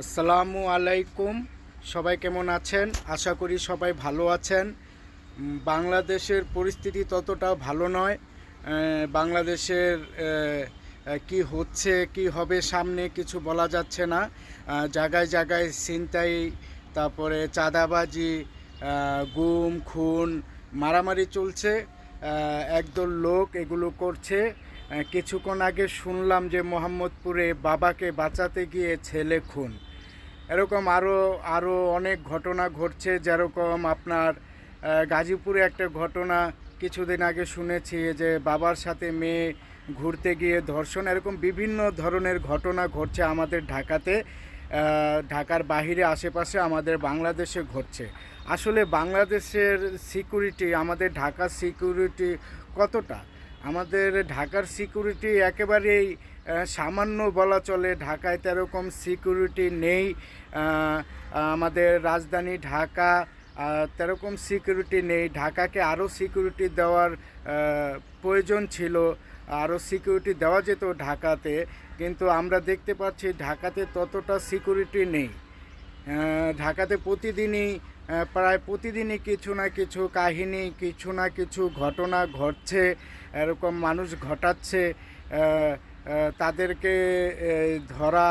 আসসালামু আলাইকুম। সবাই কেমন আছেন? আশা করি সবাই ভালো আছেন। বাংলাদেশের পরিস্থিতি ততটা ভালো নয়। বাংলাদেশের কি হচ্ছে কি হবে সামনে কিছু বলা যাচ্ছে না। জায়গায় জায়গায় ছিনতাই, তারপরে চাঁদাবাজি, গুম খুন, মারামারি চলছে। একদল লোক এগুলো করছে। কিছুক্ষণ আগে শুনলাম যে মোহাম্মদপুরে বাবাকে বাঁচাতে গিয়ে ছেলে খুন। এরকম আরও আরও অনেক ঘটনা ঘটছে। যেরকম আপনার গাজীপুরে একটা ঘটনা কিছুদিন আগে শুনেছি যে বাবার সাথে মেয়ে ঘুরতে গিয়ে ধর্ষণ। এরকম বিভিন্ন ধরনের ঘটনা ঘটছে আমাদের ঢাকাতে, ঢাকার বাহিরে আশেপাশে আমাদের বাংলাদেশে ঘটছে। আসলে বাংলাদেশের সিকিউরিটি, আমাদের ঢাকার সিকিউরিটি কতটা? আমাদের ঢাকার সিকিউরিটি একেবারেই সামান্য বলা চলে। ঢাকায় তেরকম সিকিউরিটি নেই। আমাদের রাজধানী ঢাকা, তেরকম সিকিউরিটি নেই। ঢাকাকে আরও সিকিউরিটি দেওয়ার প্রয়োজন ছিল, আরও সিকিউরিটি দেওয়া যেত ঢাকাতে, কিন্তু আমরা দেখতে পাচ্ছি ঢাকাতে ততটা সিকিউরিটি নেই। ঢাকাতে প্রায় প্রতিদিনই কিছু না কিছু কাহিনী, কিছু না কিছু ঘটনা ঘটছে, এরকম মানুষ ঘটাচ্ছে। তাদেরকে ধরা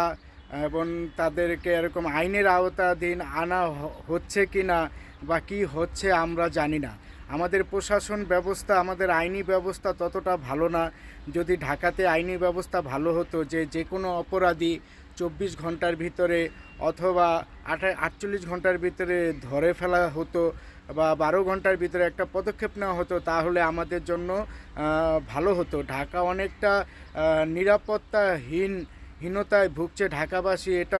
এবং তাদেরকে এরকম আইনের আওতাধীন আনা হচ্ছে কি না বা কী হচ্ছে আমরা জানি না। আমাদের প্রশাসন ব্যবস্থা, আমাদের আইনি ব্যবস্থা ততটা ভালো না। যদি ঢাকাতে আইনি ব্যবস্থা ভালো হতো, যে কোনো অপরাধী 24 ঘন্টার ভিতরে অথবা 48 ঘন্টার ভিতরে ধরে ফেলা হতো বা 12 ঘন্টার ভিতরে একটা পদক্ষেপ নেওয়া হতো, তাহলে আমাদের জন্য ভালো হতো। ঢাকা অনেকটা নিরাপত্তাহীনতায় ভুগছে ঢাকাবাসী, এটা